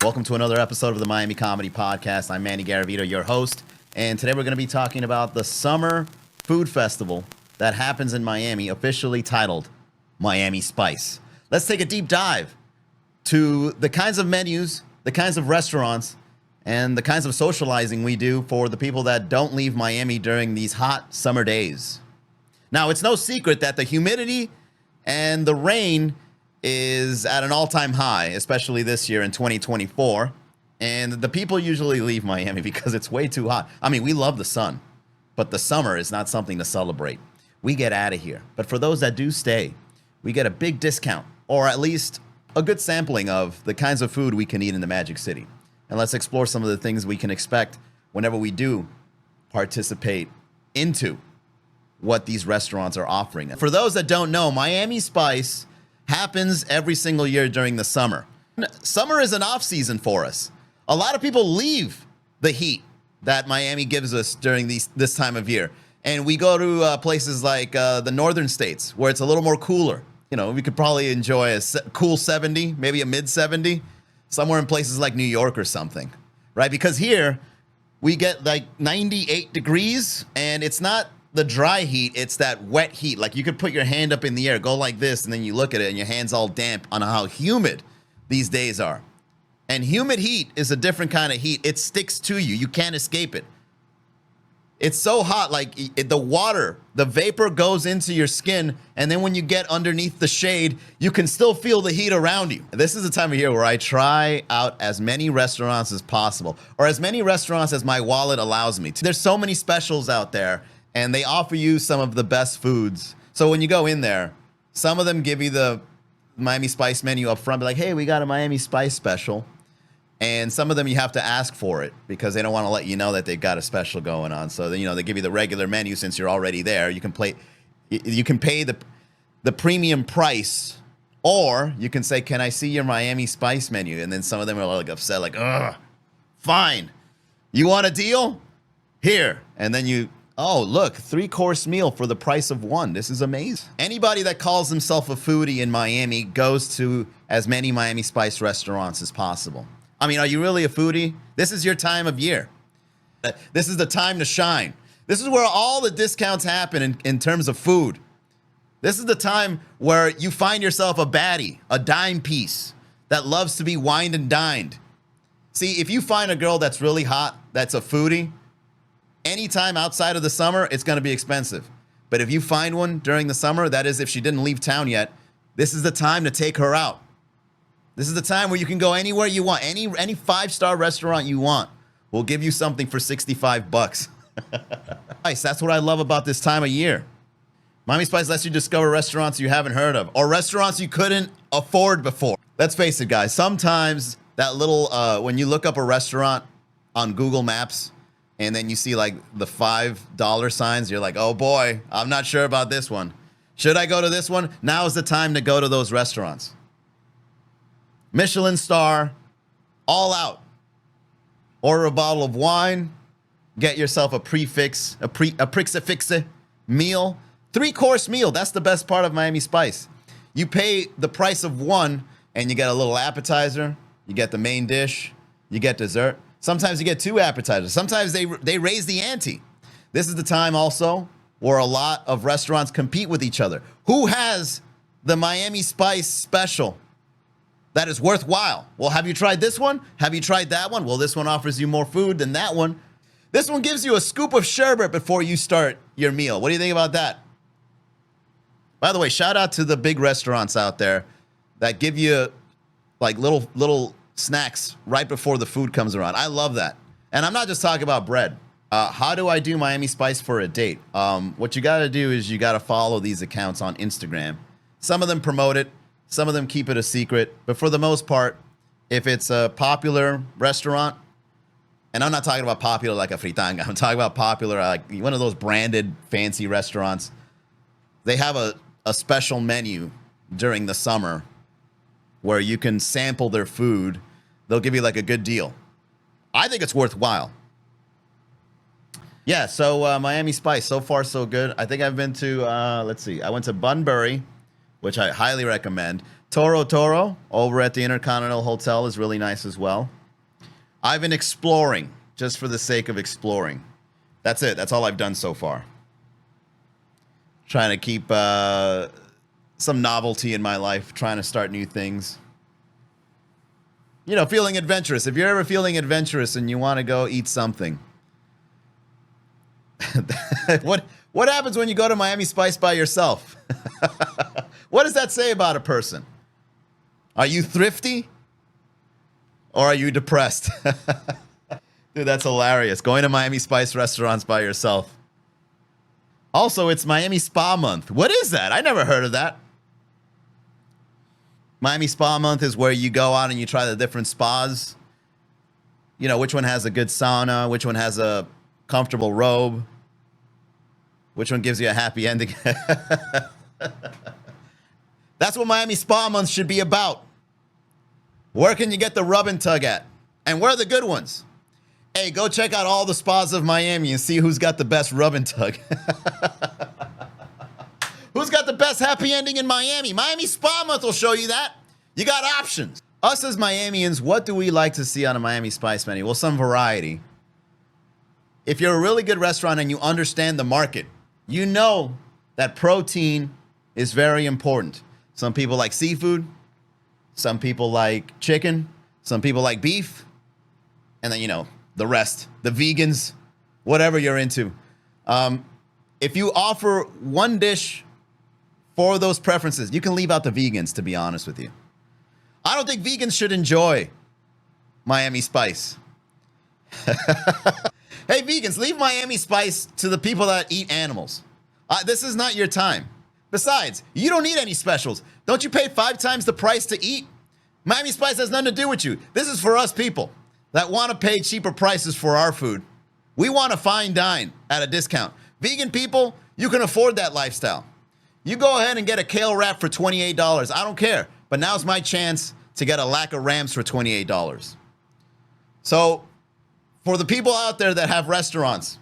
Welcome to another episode of the Miami Comedy Podcast. I'm Manny Garavito, your host, and today we're going to be talking about the Summer Food Festival that happens in Miami, officially titled Miami Spice. Let's take a deep dive to the kinds of menus, the kinds of restaurants, and the kinds of socializing we do for the people that don't leave Miami during these hot summer days. Now, it's no secret that the humidity and the rain is at an all-time high, especially this year in 2024. And the people usually leave Miami because it's way too hot. I mean, we love the sun, but the summer is not something to celebrate. We get out of here. But for those that do stay, we get a big discount, or at least a good sampling of the kinds of food we can eat in the Magic City. And let's explore some of the things we can expect whenever we do participate into what these restaurants are offering. For those that don't know, Miami Spice happens every single year during the summer. Summer is an off season for us. A lot of people leave the heat that Miami gives us during this time of year. And we go to places like the northern states where it's a little more cooler. You know, we could probably enjoy a cool 70, maybe a mid 70, somewhere in places like New York or something, right? Because here we get like 98 degrees and it's not the dry heat, it's that wet heat. Like you could put your hand up in the air, go like this, and then you look at it and your hand's all damp on how humid these days are. And humid heat is a different kind of heat. It sticks to you. You can't escape it. It's so hot, like the water, the vapor goes into your skin, and then when you get underneath the shade, you can still feel the heat around you. This is the time of year where I try out as many restaurants as possible, or as many restaurants as my wallet allows me to. There's so many specials out there, and they offer you some of the best foods. So when you go in there, some of them give you the Miami Spice menu up front, be like, hey, we got a Miami Spice special. And some of them you have to ask for it because they don't want to let you know that they've got a special going on. So then, you know, they give you the regular menu since you're already there. You can pay the premium price, or you can say, can I see your Miami Spice menu? And then some of them are like upset, like, ugh, fine. You want a deal? Here. And then oh, look, 3-course meal for the price of one. This is amazing. Anybody that calls himself a foodie in Miami goes to as many Miami Spice restaurants as possible. I mean, are you really a foodie? This is your time of year. This is the time to shine. This is where all the discounts happen in terms of food. This is the time where you find yourself a baddie, a dime piece that loves to be wined and dined. See, if you find a girl that's really hot, that's a foodie, anytime outside of the summer, it's going to be expensive. But if you find one during the summer, that is if she didn't leave town yet, this is the time to take her out. This is the time where you can go anywhere you want. Any 5-star restaurant you want. We'll give you something for $65. Nice. That's what I love about this time of year. Miami Spice lets you discover restaurants you haven't heard of, or restaurants you couldn't afford before. Let's face it, guys. Sometimes that little, when you look up a restaurant on Google Maps, and then you see like the $5 signs, you're like, oh boy, I'm not sure about this one. Should I go to this one? Now is the time to go to those restaurants. Michelin star, all out. Order a bottle of wine, get yourself a prix-fixe meal. 3-course meal, that's the best part of Miami Spice. You pay the price of one, and you get a little appetizer, you get the main dish, you get dessert. Sometimes you get 2 appetizers. Sometimes they raise the ante. This is the time also where a lot of restaurants compete with each other. Who has the Miami Spice special that is worthwhile? Well, have you tried this one? Have you tried that one? Well, this one offers you more food than that one. This one gives you a scoop of sherbet before you start your meal. What do you think about that? By the way, shout out to the big restaurants out there that give you like little snacks right before the food comes around. I love that. And I'm not just talking about bread. How do I do Miami Spice for a date? What you got to do is you got to follow these accounts on Instagram. Some of them promote it. Some of them keep it a secret. But for the most part, if it's a popular restaurant, and I'm not talking about popular like a fritanga. I'm talking about popular like one of those branded fancy restaurants. They have a special menu during the summer where you can sample their food. They'll give you like a good deal. I think it's worthwhile. Yeah, so Miami Spice, so far so good. I think I've been to, let's see, I went to Bunbury, which I highly recommend. Toro Toro over at the Intercontinental Hotel is really nice as well. I've been exploring just for the sake of exploring. That's it. That's all I've done so far. Trying to keep some novelty in my life, trying to start new things. You know, feeling adventurous. If you're ever feeling adventurous and you want to go eat something, what happens when you go to Miami Spice by yourself? What does that say about a person? Are you thrifty? Or are you depressed? Dude, that's hilarious. Going to Miami Spice restaurants by yourself. Also, it's Miami Spa Month. What is that? I never heard of that. Miami Spa Month is where you go out and you try the different spas. You know, which one has a good sauna, which one has a comfortable robe, which one gives you a happy ending. That's what Miami Spa Month should be about. Where can you get the rub and tug at? And where are the good ones? Hey, go check out all the spas of Miami and see who's got the best rub and tug. Who's got the best happy ending in Miami? Miami Spa Month will show you that. You got options. Us as Miamians, what do we like to see on a Miami Spice menu? Well, some variety. If you're a really good restaurant and you understand the market, you know that protein is very important. Some people like seafood. Some people like chicken. Some people like beef. And then, you know, the rest, the vegans, whatever you're into. If you offer one dish for those preferences, you can leave out the vegans, to be honest with you. I don't think vegans should enjoy Miami Spice. Hey, vegans, leave Miami Spice to the people that eat animals. This is not your time. Besides, you don't need any specials. Don't you pay 5 times the price to eat? Miami Spice has nothing to do with you. This is for us people that want to pay cheaper prices for our food. We want to fine dine at a discount. Vegan people, you can afford that lifestyle. You go ahead and get a kale wrap for $28. I don't care. But now's my chance to get a lack of rams for $28. So for the people out there that have restaurants,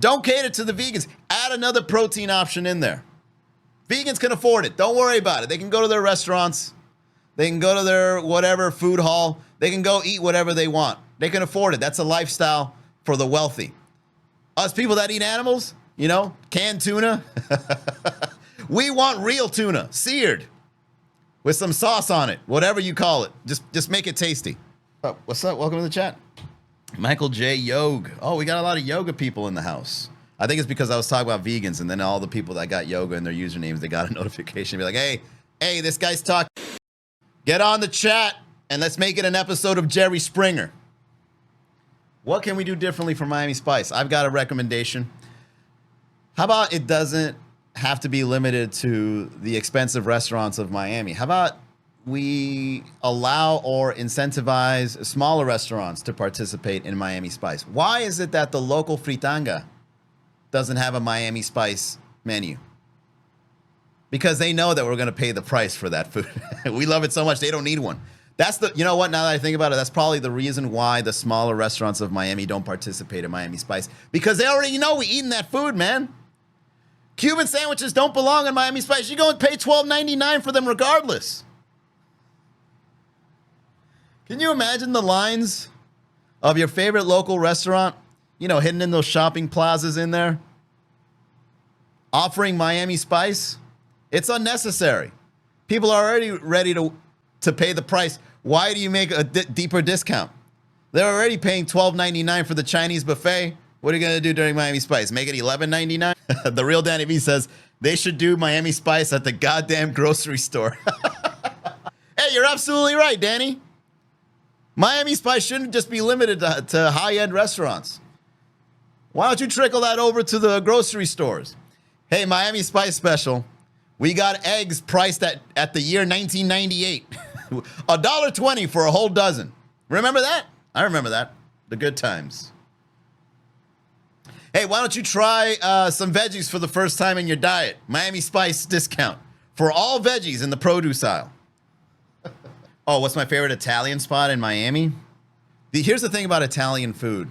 don't cater to the vegans. Add another protein option in there. Vegans can afford it. Don't worry about it. They can go to their restaurants. They can go to their whatever food hall. They can go eat whatever they want. They can afford it. That's a lifestyle for the wealthy. Us people that eat animals, you know, canned tuna. We want real tuna, seared, with some sauce on it, whatever you call it. Just make it tasty. Oh, what's up? Welcome to the chat. Michael J. Yog. Oh, we got a lot of yoga people in the house. I think it's because I was talking about vegans, and then all the people that got yoga in their usernames, they got a notification. Be like, hey, this guy's talking. Get on the chat, and let's make it an episode of Jerry Springer. What can we do differently for Miami Spice? I've got a recommendation. How about it doesn't have to be limited to the expensive restaurants of Miami? How about we allow or incentivize smaller restaurants to participate in Miami Spice? Why is it that the local fritanga doesn't have a Miami Spice menu? Because they know that we're going to pay the price for that food. We love it so much, they don't need one. That's the, you know what, now that I think about it, that's probably the reason why the smaller restaurants of Miami don't participate in Miami Spice. Because they already know we eating that food, man. Cuban sandwiches don't belong in Miami Spice. You're going to pay $12.99 for them regardless. Can you imagine the lines of your favorite local restaurant, you know, hidden in those shopping plazas in there, offering Miami Spice? It's unnecessary. People are already ready to pay the price. Why do you make a deeper discount? They're already paying $12.99 for the Chinese buffet. What are you going to do during Miami Spice? Make it $11.99? The real Danny V says they should do Miami Spice at the goddamn grocery store. Hey, you're absolutely right, Danny. Miami Spice shouldn't just be limited to high-end restaurants. Why don't you trickle that over to the grocery stores? Hey, Miami Spice special. We got eggs priced at the year 1998. $1.20 for a whole dozen. Remember that? I remember that. The good times. Hey, why don't you try some veggies for the first time in your diet? Miami Spice discount for all veggies in the produce aisle. Oh, what's my favorite Italian spot in Miami? Here's the thing about Italian food.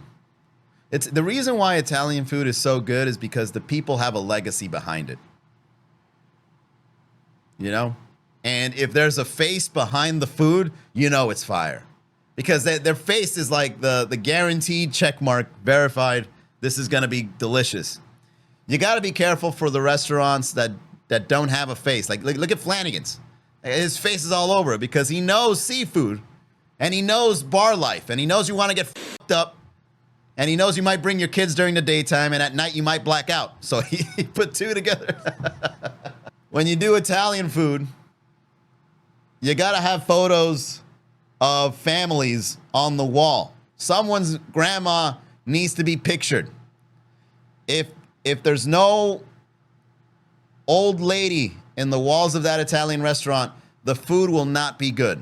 It's the reason why Italian food is so good is because the people have a legacy behind it. You know? And if there's a face behind the food, you know it's fire. Because their face is like the guaranteed check mark, verified, this is going to be delicious. You got to be careful for the restaurants that don't have a face. Like, look at Flanagan's. His face is all over it because he knows seafood, and he knows bar life, and he knows you want to get fucked up, and he knows you might bring your kids during the daytime, and at night you might black out. So he put two together. When you do Italian food, you got to have photos of families on the wall. Someone's grandma needs to be pictured. If there's no old lady in the walls of that Italian restaurant, the food will not be good.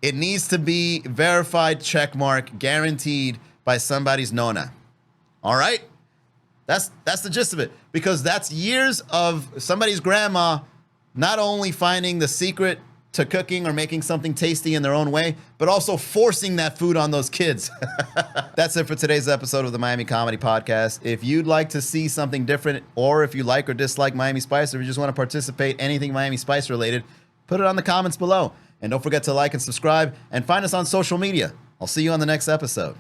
It needs to be verified, check mark, guaranteed by somebody's nonna. All right? That's the gist of it. Because that's years of somebody's grandma not only finding the secret to cooking or making something tasty in their own way, but also forcing that food on those kids. That's it for today's episode of the Miami Comedy Podcast. If you'd like to see something different, or if you like or dislike Miami Spice, or if you just want to participate anything Miami Spice related, put it on the comments below. And don't forget to like and subscribe and find us on social media. I'll see you on the next episode.